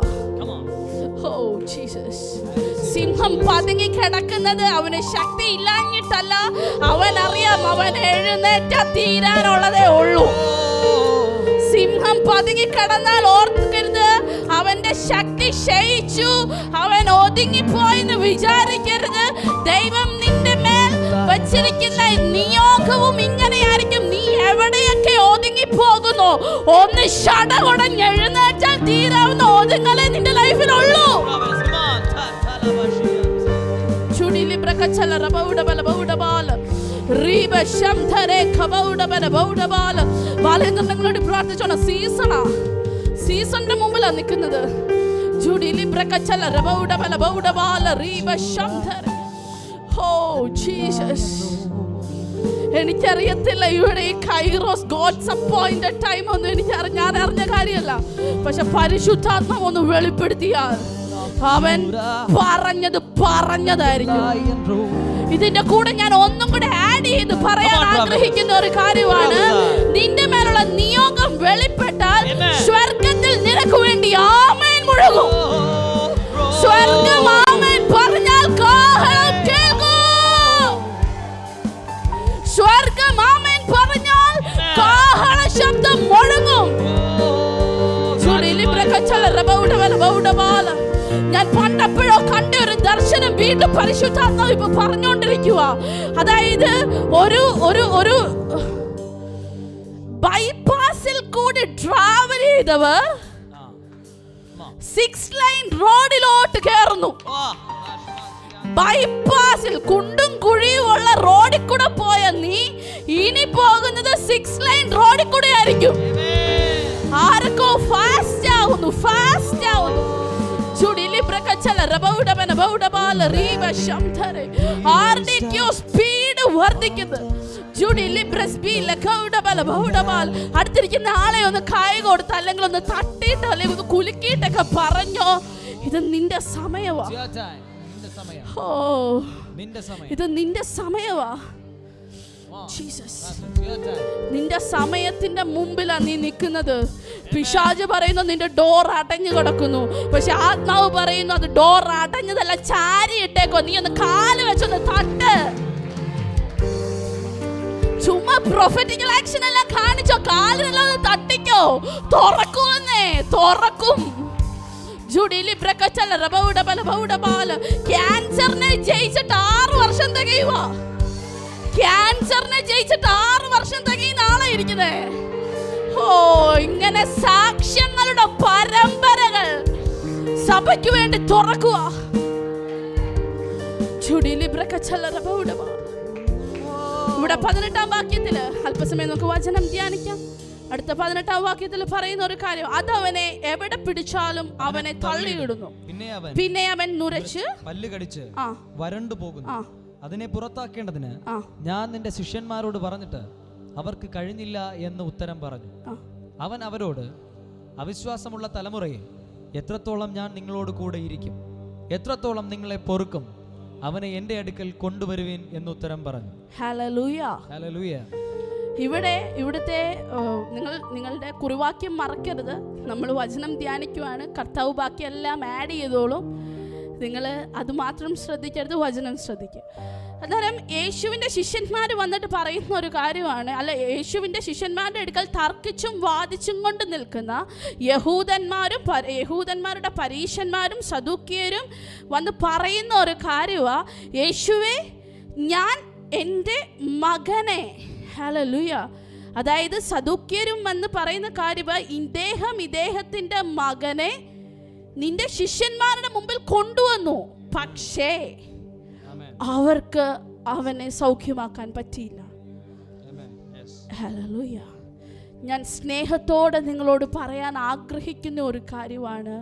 Oh Jesus. സിംഹം പതുങ്ങി കിടക്കുന്നത് അവന് ശക്തി ഇല്ലാഞ്ഞിട്ടല്ല, അവൻ അറിയാം അവൻ എഴുന്നേറ്റ തീരാനുള്ളതേ ഉള്ളൂ. സിംഹം പതുങ്ങി കിടന്നാൽ ഓർക്കരുത് അവന്റെ ശക്തി ക്ഷയിച്ചു, അവൻ ഒതുങ്ങിപ്പോയെന്ന് വിചാരിക്കരുത്. ദൈവം നിന്റെ മേൽ വച്ചിരിക്കുന്ന നിയോഗവും ഇങ്ങനെയായിരിക്കും. നീ എവിടെയൊക്കെ ഒതുങ്ങിപ്പോകുന്നു, ഒന്ന് ശടകുടഞ്ഞ് എഴുന്നേറ്റാൽ തീരാവുന്ന ഒതുങ്ങലേ നിന്റെ ലൈഫിലുള്ളൂ. നിങ്ങളോട് പ്രാർത്ഥിച്ചോണ സീസണാ, സീസണിന്റെ മുമ്പിലാ നിൽക്കുന്നത്. എനിക്കറിയത്തില്ല ഇവിടെ ഈ കൈറോസ് ഗോഡ്സ് അപ്പോയിന്റഡ് ടൈം ഒന്നും ഞാൻ അറിഞ്ഞ കാര്യമല്ല. പക്ഷെ പരിശുദ്ധാത്മാവ് ഒന്ന് വെളിപ്പെടുത്തിയാൽ അവൻ പറഞ്ഞതായിരിക്കും. ഇതിന്റെ കൂടെ ഞാൻ ഒന്നും കൂടെ ആഡ് ചെയ്ത് പറയാൻ ആഗ്രഹിക്കുന്ന ഒരു കാര്യമാണ്, നിന്റെ മേലുള്ള നിയോഗം വെളിപ്പെട്ടാൽ സ്വർഗത്തിൽ നിനക്ക് വേണ്ടി ആമേൻ മുഴങ്ങും. സ്വർഗം ആമേൻ പറഞ്ഞാൽ കാഹളം കേൾക്കും. സ്വർഗം ആമേൻ പറഞ്ഞാൽ കാഹള ശബ്ദം മുഴങ്ങും. ഞാൻ പണ്ടപ്പോഴോ കണ്ട ഒരു ദർശനം വീണ്ടും പരിശുദ്ധാത്മാവ് ഇപ്പൊ പറഞ്ഞുകൊണ്ടിരിക്കുക. അതായത് ഒരു ഒരു ഒരു ബൈപാസിൽ കൂടി ട്രാവൽ ചെയ്തവർ 6 ലൈൻ റോഡിലോട്ട് കയറുന്നു. ബൈപാസിൽ കുണ്ടും കുഴിയുമുള്ള റോഡിൽ കൂടെ പോയ നീ ഇനി പോകുന്നത് 6 ലൈൻ റോഡിൽ കൂടെ ആയിരിക്കും. ആർക്കോ ഫാസ്റ്റ് ആവുന്നു. സ്പീഡ് വർദ്ധിക്കുന്നു. അടുത്തിരിക്കുന്ന ആളെ ഒന്ന് കൈ കൊടുത്ത് അല്ലെങ്കിൽ ഒന്ന് തട്ടിയിട്ട് അല്ലെങ്കിൽ ഒന്ന് കുലുക്കിയിട്ടൊക്കെ പറഞ്ഞോ, ഇത് നിന്റെ സമയവാ. ഓ, ഇത് നിന്റെ സമയവാ. നിന്റെ സമയത്തിന്റെ മുമ്പിലാ നീ നിൽക്കുന്നത്. പിശാച് പറയുന്നു നിന്റെ ഡോർ അടഞ്ഞു കിടക്കുന്നു. പക്ഷെ ആത്മാവ് പറയുന്നു അത് ഡോർ അടഞ്ഞതല്ല, ചാരിയിട്ടേക്കോ. നീ ഒന്ന് കാല് വെച്ചൊന്ന് തട്ട്. ചുമ്മാ പ്രൊഫറ്റിക്കൽ ആക്ഷൻ എല്ലാം കാണിച്ചോ, കാലിനെല്ലാം തട്ടിക്കോ. തുറക്കുമെന്നേ, തുറക്കും. ക്യാൻസറിനെ ജയിച്ചിട്ട് 6 വർഷം തികയുവാ. ക്യാൻസറിനെ ജയിച്ചിട്ട് 6 വർഷം തികയുന്ന ആളായിരിക്കുന്നേ. ഓ, ഇങ്ങനെ സാക്ഷ്യങ്ങളുടെ പരമ്പരകൾ സഭയ്ക്ക് വേണ്ടി തുറക്കുക. ഇവിടെ 18-ാം വാക്യത്തില് അല്പസമയം നമുക്ക് വചനം ധ്യാനിക്കാം. അടുത്ത 18-ാം വാക്യത്തിൽ പറയുന്ന ഒരു കാര്യം, അതവനെ എവിടെ പിടിച്ചാലും അവനെ തള്ളിയിടുന്നു. പിന്നെ അവൻ നുരച്ച് പല്ല് കടിച്ച് വരണ്ടു പോകുന്നു. അതിനെ പുറത്താക്കേണ്ടതിന് ഞാൻ നിന്റെ ശിഷ്യന്മാരോട് പറഞ്ഞിട്ട് അവർക്ക് കഴിഞ്ഞില്ല എന്ന് ഉത്തരം പറഞ്ഞു. അവൻ അവരോട്, അവിശ്വാസമുള്ള തലമുറയെ, എത്രത്തോളം ഞാൻ നിങ്ങളോട് കൂടെ ഇരിക്കും, എത്രത്തോളം നിങ്ങളെ പൊറുക്കും, അവനെ എന്റെ അടുക്കൽ കൊണ്ടുവരുവിൻ എന്ന് ഉത്തരം പറഞ്ഞു. Hallelujah, hallelujah. ഇവിടുത്തെ നിങ്ങളുടെ കുറിവാക്യം മറക്കരുത്. നമ്മൾ വചനം ധ്യാനിക്കുവാണ്. കർത്താവ് ബാക്കിയെല്ലാം ആഡ് ചെയ്തോളും. നിങ്ങൾ അത് മാത്രം ശ്രദ്ധിക്കരുത്, വചനം ശ്രദ്ധിക്കുക. അന്നേരം യേശുവിൻ്റെ ശിഷ്യന്മാർ വന്നിട്ട് പറയുന്ന ഒരു കാര്യമാണ്, അല്ല, യേശുവിൻ്റെ ശിഷ്യന്മാരുടെ അടുക്കൽ തർക്കിച്ചും വാദിച്ചും കൊണ്ട് നിൽക്കുന്ന യഹൂദന്മാരുടെ പരീശന്മാരും സദൂക്യരും വന്ന് പറയുന്ന ഒരു കാര്യമാണ്, യേശുവേ, ഞാൻ എൻ്റെ മകനെ, ഹല്ലേലൂയ, അതായത് സദൂക്യരും വന്ന് പറയുന്ന കാര്യമാണ്, ഇദ്ദേഹത്തിൻ്റെ മകനെ നിന്റെ ശിഷ്യന്മാരുടെ മുമ്പിൽ കൊണ്ടുവന്നു, പക്ഷേ അവർക്ക് അവനെ സൗഖ്യമാക്കാൻ പറ്റിയില്ല. ഹല്ലേലൂയ. ഞാൻ സ്നേഹത്തോടെ നിങ്ങളോട് പറയാൻ ആഗ്രഹിക്കുന്ന ഒരു കാര്യമാണ്,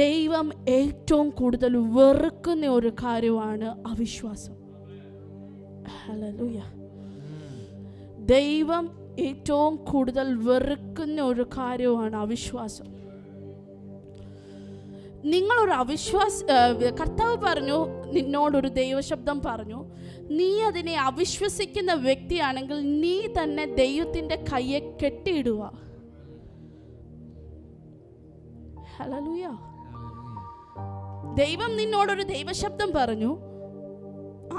ദൈവം ഏറ്റവും കൂടുതൽ വെറുക്കുന്ന ഒരു കാര്യമാണ് അവിശ്വാസം. ഹല്ലേലൂയ. ദൈവം ഏറ്റവും കൂടുതൽ വെറുക്കുന്ന ഒരു കാര്യമാണ് അവിശ്വാസം. നിങ്ങളൊരു കർത്താവ് പറഞ്ഞു, നിന്നോടൊരു ദൈവശബ്ദം പറഞ്ഞു, നീ അതിനെ അവിശ്വസിക്കുന്ന വ്യക്തിയാണെങ്കിൽ നീ തന്നെ ദൈവത്തിൻ്റെ കയ്യെ കെട്ടിയിടുക. ഹല്ലേലൂയ. ദൈവം നിന്നോടൊരു ദൈവശബ്ദം പറഞ്ഞു,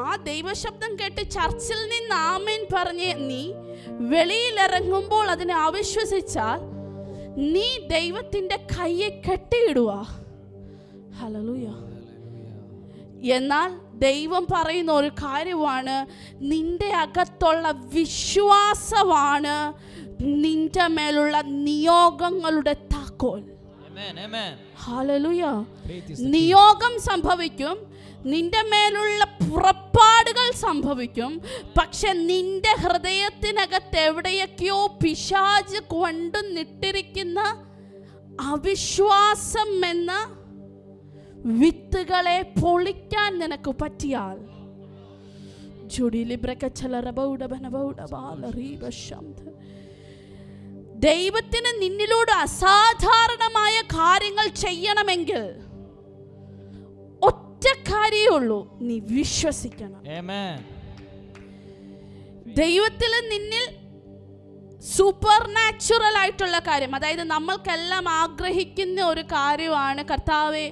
ആ ദൈവശബ്ദം കേട്ട് ചർച്ചിൽ നിന്ന് ആമേൻ പറഞ്ഞ് നീ വെളിയിലിറങ്ങുമ്പോൾ അതിനെ അവിശ്വസിച്ചാൽ നീ ദൈവത്തിന്റെ കയ്യെ കെട്ടിയിടുക. ഹല്ലേലൂയ. എന്നാൽ ദൈവം പറയുന്ന ഒരു കാര്യമാണ്, നിന്റെ അകത്തുള്ള വിശ്വാസമാണ് നിന്റെ മേലുള്ള നിയോഗങ്ങളുടെ താക്കോൽ. ഹല്ലേലൂയ. നിയോഗം സംഭവിക്കും, നിന്റെ മേലുള്ള പുറപ്പാടുകൾ സംഭവിക്കും. പക്ഷെ നിന്റെ ഹൃദയത്തിനകത്ത് എവിടെയൊക്കെയോ പിശാച് കൊണ്ടു നിട്ടിരിക്കുന്ന അവിശ്വാസം എന്ന വിത്തുകളെ പൊളിക്കാൻ നിനക്ക് പറ്റിയാൽ, ദൈവത്തിന് നിന്നിലൂടെ അസാധാരണമായ കാര്യങ്ങൾ ചെയ്യണമെങ്കിൽ ഒറ്റ കാര്യമേ ഉള്ളൂ, നീ വിശ്വസിക്കണം. ദൈവത്തിൽ നിന്നിൽ സൂപ്പർ നാച്ചുറൽ ആയിട്ടുള്ള കാര്യം, അതായത് നമ്മൾക്കെല്ലാം ആഗ്രഹിക്കുന്ന ഒരു കാര്യമാണ്, കർത്താവേ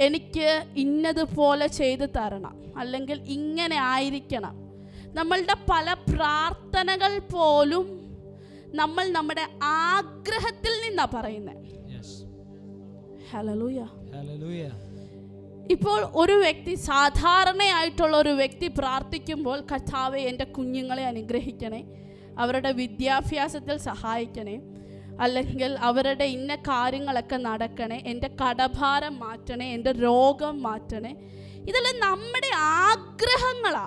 എനിക്ക് ഇന്നതുപോലെ ചെയ്തു തരണം, അല്ലെങ്കിൽ ഇങ്ങനെ ആയിരിക്കണം. നമ്മളുടെ പല പ്രാർത്ഥനകൾ പോലും നമ്മൾ നമ്മുടെ ആഗ്രഹത്തിൽ നിന്നാ പറയുന്നത്. ഹല്ലേലൂയ. ഇപ്പോൾ ഒരു വ്യക്തി, സാധാരണയായിട്ടുള്ള ഒരു വ്യക്തി പ്രാർത്ഥിക്കുമ്പോൾ, കർത്താവേ എൻ്റെ കുഞ്ഞുങ്ങളെ അനുഗ്രഹിക്കണേ, അവരുടെ വിദ്യാഭ്യാസത്തിൽ സഹായിക്കണേ, അല്ലെങ്കിൽ അവരുടെ ഇന്ന കാര്യങ്ങളൊക്കെ നടക്കണേ, എൻ്റെ കടഭാരം മാറ്റണേ, എൻ്റെ രോഗം മാറ്റണേ, ഇതെല്ലാം നമ്മുടെ ആഗ്രഹങ്ങളാ.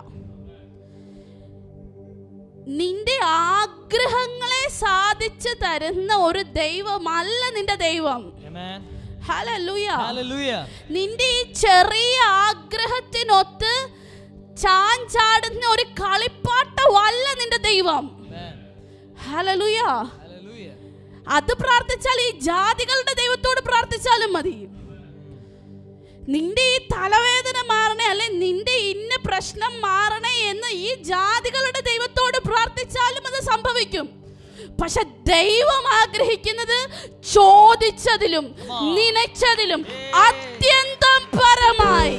നിന്റെ ആഗ്രഹങ്ങളെ സാധിച്ചു തരുന്ന ഒരു ദൈവമല്ല നിന്റെ ദൈവം. ഹല്ലേലൂയ. നിന്റെ ഈ ചെറിയ ആഗ്രഹത്തിനൊത്ത് ചാഞ്ചാടുന്ന ഒരു കളിപ്പാട്ടമല്ല നിന്റെ ദൈവം. ഹല്ലേലൂയ. അത് പ്രാർത്ഥിച്ചാൽ ഈ ജാതികളുടെ ദൈവത്തോട് പ്രാർത്ഥിച്ചാലും മതി. നിന്റെ ഈ തലവേദന മാറണേ, അല്ലെ നിന്റെ ഇന്ന പ്രശ്നം മാറണേ എന്ന് ഈ ജാതികളുടെ ദൈവത്തോട് പ്രാർത്ഥിച്ചാലും അത് സംഭവിക്കും. പക്ഷെ ദൈവം ആഗ്രഹിക്കുന്നത് ചോദിച്ചതിലും നനച്ചതിലും അത്യന്തം പരമായി.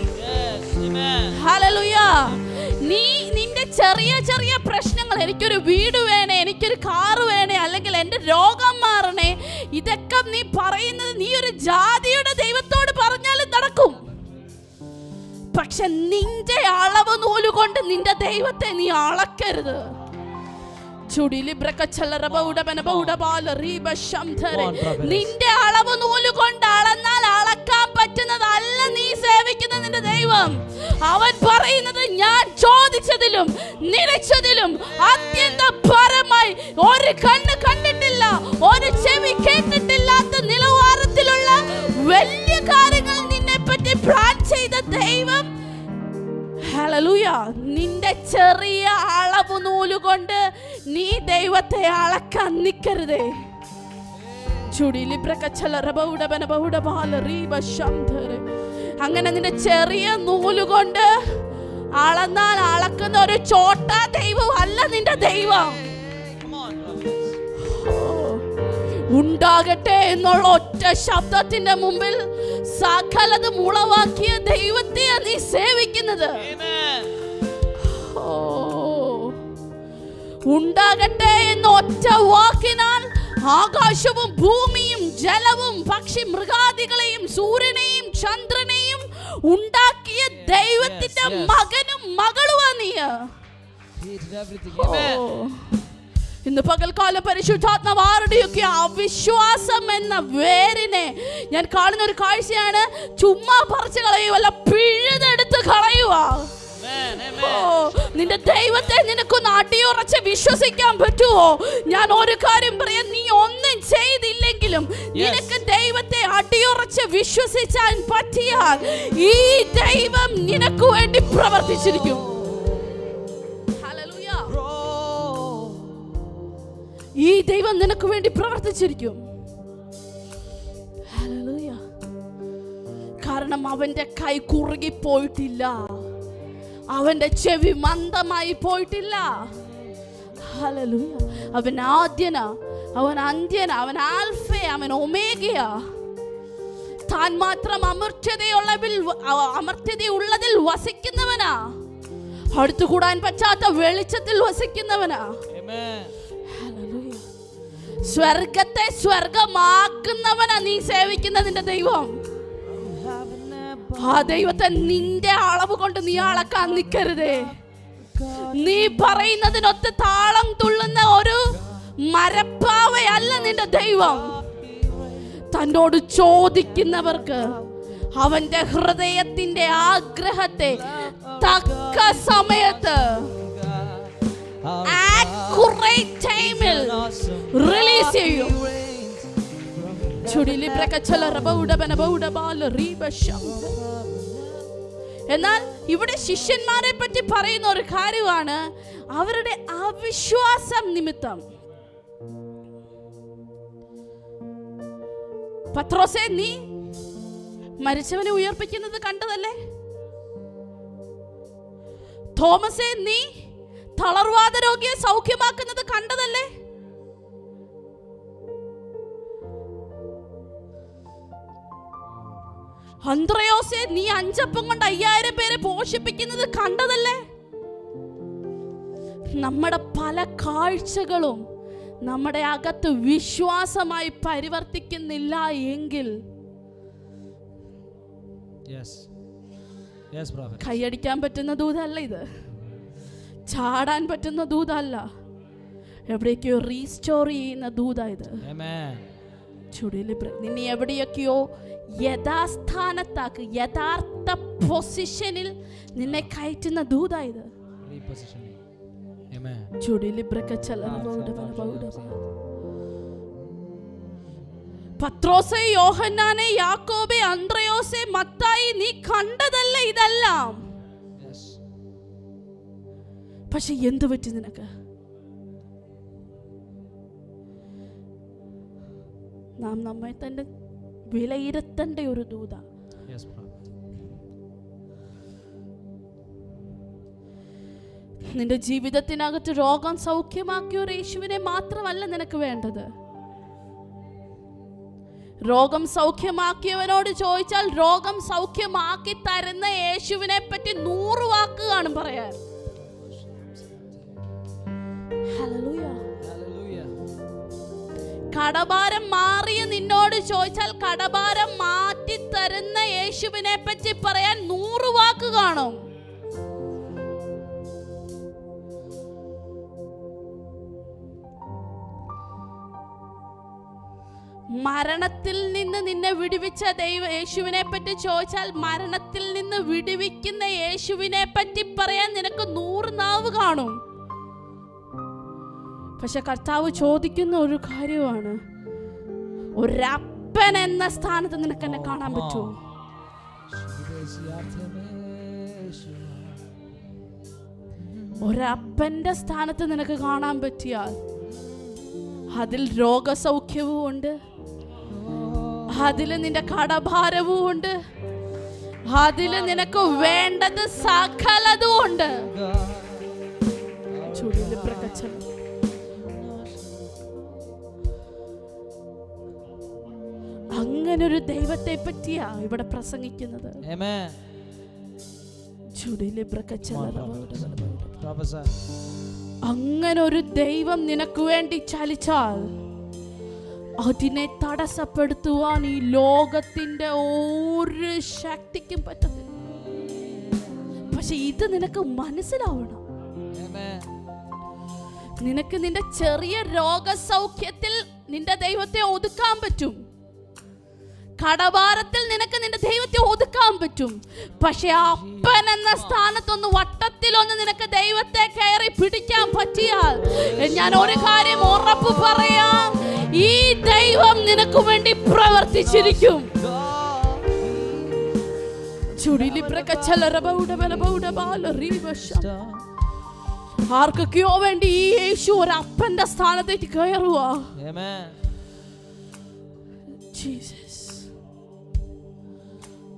ഹല്ലേലൂയ. നീ നിന്റെ ചെറിയ ചെറിയ പ്രശ്നങ്ങൾ, എനിക്കൊരു വീട് വേണേ, എനിക്കൊരു കാറ് വേണേ, അല്ലെങ്കിൽ എൻ്റെ രോഗം മാറണേ, ഇതൊക്കെ നീ പറയുന്നത് നീ ഒരു ജാതിയുടെ ദൈവത്തോട് പറഞ്ഞാലും നടക്കും. പക്ഷെ നിന്റെ അളവ് നൂലുകൊണ്ട് നിന്റെ ദൈവത്തെ നീ അളക്കരുത്. നിന്റെ അളവ് നൂലുകൊണ്ട് അളന്നാൽ അളക്കാൻ പറ്റുന്നതല്ല നീ സേവിക്കുന്ന നിന്റെ ദൈവം. അവൻ പറയുന്നത്, ഞാൻ ചോദിച്ചതിലും നിലച്ചതിലും അത്യന്തം പരമായി, ഒരു കണ്ണ് കണ്ടിട്ടില്ല, ഒരു ചെവി കേട്ടിട്ടില്ലാത്ത നിലവാരത്തിലുള്ള വലിയ കാര്യങ്ങൾ നിന്നെ പറ്റി പ്ലാൻ ചെയ്ത ദൈവം. ഹല്ലേലൂയ. നിന്റെ ചെറിയ അളവ് നൂലുകൊണ്ട് നീ ദൈവത്തെ അളക്കാൻ നിൽക്കരുതേ. അങ്ങനെ നിന്റെ ചെറിയ നൂലുകൊണ്ട് അളന്നാൽ അളക്കുന്ന ഒരു ചോട്ട ദൈവം അല്ല നിന്റെ ദൈവം. ഉണ്ടാകട്ടെ എന്നുള്ള ഒറ്റ ശബ്ദത്തിന്റെ മുമ്പിൽ സകലതും ഉളവാക്കിയ ദൈവത്തെ നീ സേവിക്കുന്നത്. ഉണ്ടാകട്ടെ എന്ന ഒറ്റ വാക്കിനാൽ ആകാശവും ഭൂമിയും ജലവും പക്ഷി മൃഗാദികളെയും സൂര്യനെയും ചന്ദ്രനെയും ഉണ്ടാക്കിയ ദൈവത്തിന്റെ മകനും മകളുമാ നീ. ഇന്ന് പകൽക്കാലം പരിശുദ്ധാത്മാവ് ആരുടെയൊക്കെ അവിശ്വാസം എന്ന വേരിനെ ഞാൻ കാണുന്ന ഒരു കാഴ്ചയാണ്. ചുമ്മാ പറിച്ചു കളയുവല്ല, പിഴുതെടുത്ത് കളയുക. നിന്റെ ദൈവത്തെ നിനക്കൊന്ന് അടിയുറച്ച് വിശ്വസിക്കാൻ പറ്റുമോ? ഞാൻ ഒരു കാര്യം പറയാം, നീ ഒന്നും ചെയ്തില്ലെങ്കിലും നിനക്ക് ദൈവത്തെ അടിയുറച്ച് വിശ്വസിക്കാൻ പറ്റിയാൽ ഈ ദൈവം നിനക്ക് വേണ്ടി പ്രവർത്തിച്ചിരിക്കും. ഈ ദൈവം നിനക്ക് വേണ്ടി പ്രവർത്തിച്ചിരിക്കും. ഹല്ലേലൂയ. കാരണം അവന്റെ കൈ കുറുകിപ്പോയിട്ടില്ല, അവന്റെ ചെവി മന്ദമായി പോയിട്ടില്ല. ഹല്ലേലൂയ. അവൻ ആദ്യനാ, അവൻ അന്ത്യനാ, അവൻ ആൽഫയാ, അവൻ ഒമേഗയാ. താൻ മാത്രം അമർത്യതയുള്ള അമർത്യതയുള്ളതിൽ വസിക്കുന്നവനാ. അടുത്തുകൂടാൻ പറ്റാത്ത വെളിച്ചത്തിൽ വസിക്കുന്നവനാ. സ്വർഗത്തെ സ്വർഗമാക്കുന്നവനാ നീ സേവിക്കുന്നതിന്റെ ദൈവം. ആ ദൈവത്തെ നിന്റെ അളവ് കൊണ്ട് നീ അളക്കാൻ നിൽക്കരുതേ. നീ പറയുന്നതിനൊത്ത് താളം തുള്ളുന്ന ഒരു മരപ്പാവയല്ല നിന്റെ ദൈവം. തന്നോട് ചോദിക്കുന്നവർക്ക് അവന്റെ ഹൃദയത്തിന്റെ ആഗ്രഹത്തെ തക്ക സമയത്ത് accurate ടൈമിൽ റിലീസ് ചെയ്യും. എന്നാൽ ഇവിടെ ശിഷ്യന്മാരെ പറ്റി പറയുന്ന ഒരു കാര്യമാണ് അവരുടെ അവിശ്വാസം നിമിത്തം. പത്രോസേ, നീ മരിച്ചവനെ ഉയർപ്പിക്കുന്നത് കണ്ടതല്ലേ? തോമസേ, നീ തളർവാദ രോഗിയെ സൗഖ്യമാക്കുന്നത് കണ്ടതല്ലേ? അന്ത്രയോസേ, നീ 5 അപ്പം കൊണ്ട് 5000 പേരെ പോഷിപ്പിക്കുന്നത് കണ്ടതല്ലേ? നമ്മുടെ പല കാഴ്ചകളും നമ്മുടെ അകത്ത് വിശ്വാസമായി പരിവർത്തിക്കുന്നില്ല എങ്കിൽ കൈയടിക്കാൻ പറ്റുന്ന ദൂതല്ല ഇത്. ചാടാൻ പറ്റുന്ന ദൂതല്ല. എവിടേക്കോ റീസ്റ്റോർ ചെയ്യുന്ന ദൂത ഇത്. നിന്നെ എവിടെയൊക്കെയോ യഥാസ്ഥാനത്താക്ക്, യഥാർത്ഥ പൊസിഷനിൽ നിന്നെ കയറ്റുന്ന ദൂത ഇത്. പത്രോസേ, യോഹന്നാനെ, യാക്കോബേ, അന്ത്രയോസേ, മത്തായി, നീ കണ്ടതല്ല ഇതെല്ലാം. പക്ഷെ എന്തു പറ്റി നിനക്ക്? നാം നമ്മെ തന്നെ വിലയിരുത്തേണ്ട ഒരു ദൂത. നിന്റെ ജീവിതത്തിനകത്ത് രോഗം സൗഖ്യമാക്കിയ ഒരു യേശുവിനെ മാത്രമല്ല നിനക്ക് വേണ്ടത്. രോഗം സൗഖ്യമാക്കിയവനോട് ചോദിച്ചാൽ രോഗം സൗഖ്യമാക്കി തരുന്ന യേശുവിനെ പറ്റി 100 വാക്ക് കാണും പറയാൻ. കടഭാരം മാറിയ നിന്നോട് ചോദിച്ചാൽ കടഭാരം മാറ്റി തരുന്ന യേശുവിനെ പറ്റി പറയാൻ 100 വാക്ക് കാണും. മരണത്തിൽ നിന്ന് നിന്നെ വിടുവിച്ച യേശുവിനെ പറ്റി ചോദിച്ചാൽ മരണത്തിൽ നിന്ന് വിടുവിക്കുന്ന യേശുവിനെ പറ്റി പറയാൻ നിനക്ക് 100 നാവ് കാണും. പക്ഷെ കർത്താവ് ചോദിക്കുന്ന ഒരു കാര്യമാണ്, ഒരപ്പൻ എന്ന സ്ഥാനത്ത് നിനക്ക് എന്നെ കാണാൻ പറ്റുമോ? ഒരപ്പന്റെ സ്ഥാനത്ത് നിനക്ക് കാണാൻ പറ്റിയാൽ അതിൽ രോഗസൗഖ്യവും ഉണ്ട്, അതിൽ നിന്റെ കടഭാരവും ഉണ്ട്, അതിൽ നിനക്ക് വേണ്ടത് സകലതും ഉണ്ട്. അങ്ങനൊരു ദൈവത്തെ പറ്റിയാ ഇവിടെ പ്രസംഗിക്കുന്നത്. അങ്ങനൊരു ദൈവം നിനക്ക് വേണ്ടി ചലിച്ചാൽ അതിനെ തടസ്സപ്പെടുത്തുവാൻ ഈ ലോകത്തിന്റെ ഒരു ശക്തിക്കും പറ്റത്തില്ല. പക്ഷെ ഇത് നിനക്ക് മനസ്സിലാവണം. നിനക്ക് നിന്റെ ചെറിയ രോഗസൗഖ്യത്തിൽ നിന്റെ ദൈവത്തെ ഒതുക്കാൻ പറ്റും, കടഭാരത്തിൽ നിനക്ക് നിന്റെ ദൈവത്തെ ഒതുക്കാൻ പറ്റും. പക്ഷെ അപ്പൻ എന്ന സ്ഥാനത്തൊന്ന് വട്ടത്തിലൊന്ന് നിനക്ക് ദൈവത്തെ കയറി പിടിക്കാൻ പറ്റിയാൽ ഞാൻ ഒരു കാര്യം ഉറപ്പ് പറയാം, ഈ ദൈവം നിനക്ക് വേണ്ടി പ്രവർത്തിച്ചിരിക്കും. ആർക്കൊക്കെയോ വേണ്ടി ഈ യേശു ഒരു അപ്പന്റെ സ്ഥാനത്തേക്ക് കയറുക.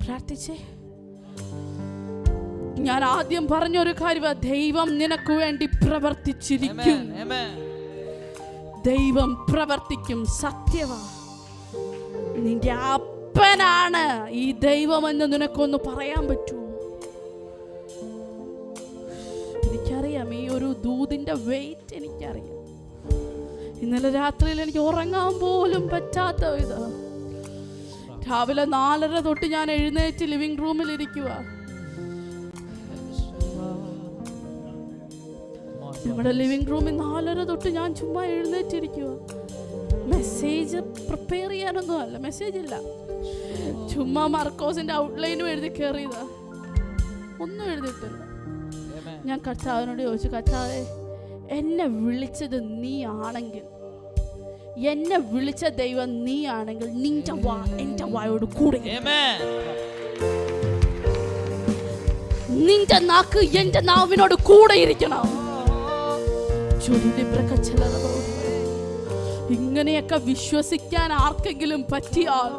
പ്രാർത്ഥിച്ചേ. ഞാൻ ആദ്യം പറഞ്ഞൊരു കാര്യം, ദൈവം നിനക്ക് വേണ്ടി പ്രവർത്തിച്ചിരിക്കും. ദൈവം പ്രവർത്തിക്കും. സത്യവാ. നിന്റെ അപ്പനാണ് ഈ ദൈവമെന്ന് നിനക്കൊന്ന് പറയാൻ പറ്റുമോ? എനിക്കറിയാം ഈ ഒരു ദൂതിന്റെ വെയിറ്റ് എനിക്കറിയാം. ഇന്നലെ രാത്രിയിൽ എനിക്ക് ഉറങ്ങാൻ പോലും പറ്റാത്ത ഇത്. രാവിലെ 4:30 തൊട്ട് ഞാൻ എഴുന്നേറ്റ് ലിവിംഗ് റൂമിൽ ഇരിക്കുക. നമ്മുടെ ലിവിംഗ് റൂമിൽ 4:30 തൊട്ട് ഞാൻ ചുമ്മാ എഴുന്നേറ്റിരിക്കുക. മെസ്സേജ് പ്രിപ്പയർ ചെയ്യാനൊന്നും അല്ല, മെസ്സേജ് ഇല്ല, ചുമ്മാ മർക്കോസിന്റെ ഔട്ട്ലൈനും എഴുതി കയറിയതാ, ഒന്നും എഴുതിയിട്ടില്ല. ഞാൻ കർത്താവിനോട് ചോദിച്ചു, കർത്താവേ, എന്നെ വിളിച്ചത് നീ ആണെങ്കിൽ, എന്നെ വിളിച്ച ദൈവം നീ ആണെങ്കിൽ നിന്റെ എന്റെ വായോട് കൂടെ, നിന്റെ നാക്ക് എന്റെ നാവിനോട് കൂടെ ഇരിക്കണം. ഇങ്ങനെയൊക്കെ വിശ്വസിക്കാൻ ആർക്കെങ്കിലും പറ്റിയാൽ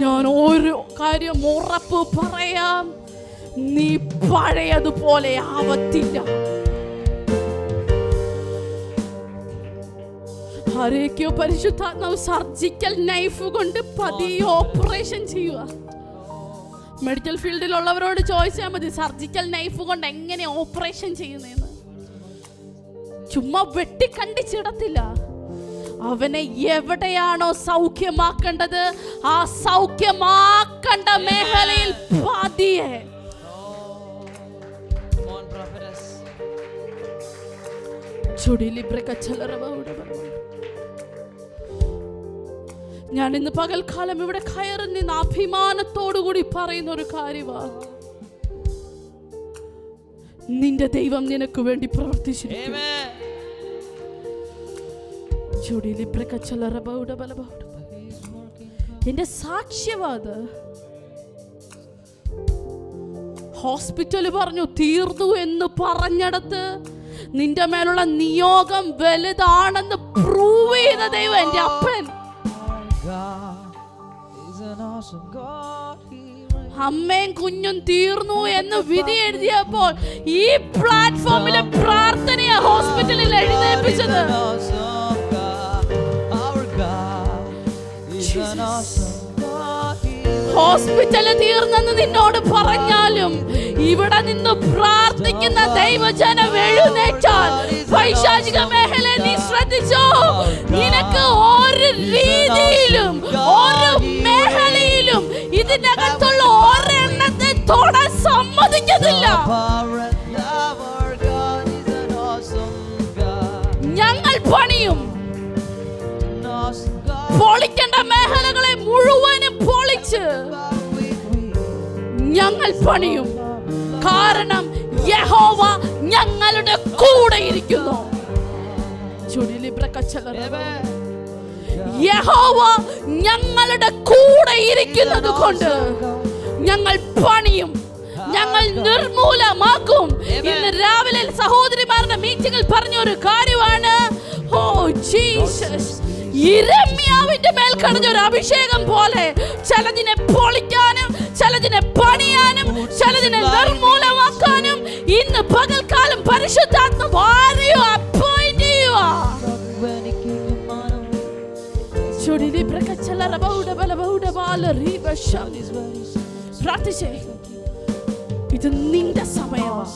ഞാൻ ഓരോ കാര്യം ഉറപ്പ് പറയാം, നീ പഴയതുപോലെ ആവത്തില്ല. ആരെയൊക്കെയോ പരിശുദ്ധാത്മാവ് സർജിക്കൽ നൈഫ് കൊണ്ട് പതിയെ ഓപ്പറേഷൻ ചെയ്യുക. മെഡിക്കൽ ഫീൽഡിലുള്ളവരോട് ചോദിച്ചാൽ മതി, സർജിക്കൽ നൈഫ് കൊണ്ട് എങ്ങനെ ഓപ്പറേഷൻ ചെയ്യുന്നതെന്ന്. ചുമ്മാ വെട്ടിക്കണ്ടിച്ചിടത്തില്ല. അവനെ എവിടെയാണോ സൗഖ്യമാക്കേണ്ടത് ആ സൗഖ്യമാക്കേണ്ട മേഖലയിൽ പതിയെ. ഞാൻ ഇന്ന് പകൽക്കാലം ഇവിടെ കയറി നിന്ന് അഭിമാനത്തോടുകൂടി പറയുന്ന ഒരു കാര്യമാണ്, നിന്റെ ദൈവം നിനക്ക് വേണ്ടി പ്രവർത്തിച്ചിരിക്കുന്നു. എന്റെ സാക്ഷ്യവാദ ഹോസ്പിറ്റല് പറഞ്ഞു തീർന്നു എന്ന് പറഞ്ഞിടത്ത് നിന്റെ മേലുള്ള നിയോഗം വലുതാണെന്ന് പ്രൂവ് ചെയ്ത ദൈവം എന്റെ അപ്പൻ. അമ്മയും കുഞ്ഞും തീർന്നു എന്ന് വിധി എഴുതിയപ്പോൾ ഈ പ്ലാറ്റ്ഫോമിലെ പ്രാർത്ഥനയാ ഹോസ്പിറ്റലിൽ എഴുന്നേൽപ്പിച്ചത്. ഹോസ്പിറ്റല് തീർന്നെന്ന് നിന്നോട് പറഞ്ഞാലും ഇവിടെ നിന്ന് പ്രാർത്ഥിക്കുന്ന ദൈവജനം എഴുന്നേറ്റാൽ പൈശാചിക മേഖല നീ ശ്രദ്ധിച്ചോ, നിനക്ക് ഒരു രീതിയിലും ഒരു മേഖലയിലും ഇതിനകത്തുള്ള ഒരെണ്ണത്തെ തൊടാൻ സമ്മതിക്കത്തില്ല. ഞങ്ങൾ പണിയും, പൊളിക്കേണ്ട മേഖലകളെ മുഴുവനും പൊളിച്ച് ഞങ്ങൾ പണിയും. കാരണം യഹോവ ഞങ്ങളുടെ കൂടെ ഇരിക്കുന്നു. യഹോവ ഞങ്ങളുടെ കൂടെ ഇരിക്കുന്നത് കൊണ്ട് ഞങ്ങൾ പണിയും, ഞങ്ങൾ നിർമൂലമാക്കും. ഇന്ന് രാവിലെ സഹോദരിമാരുടെ മീറ്റിംഗിൽ പറഞ്ഞ ഒരു കാര്യമാണ്, ഓ ജീസസ്, യിരെമ്യാവിന്റെ മേൽ കടഞ്ഞ ഒരു അഭിഷേകം പോലെ ചിലതിനെ പൊളിക്കാനും ചിലതിനെ പണിയാനും ചിലതിനെ നിർമൂലമാക്കാനും ഇന്ന് പകൽക്കാലം പരിശുദ്ധാത്മാവ് ആരെയോ അപ്പോയിന്റ് ചെയ്യുക. പ്രാർത്ഥിച്ചേ, ഇത് നിന്റെ സമയമാണ്.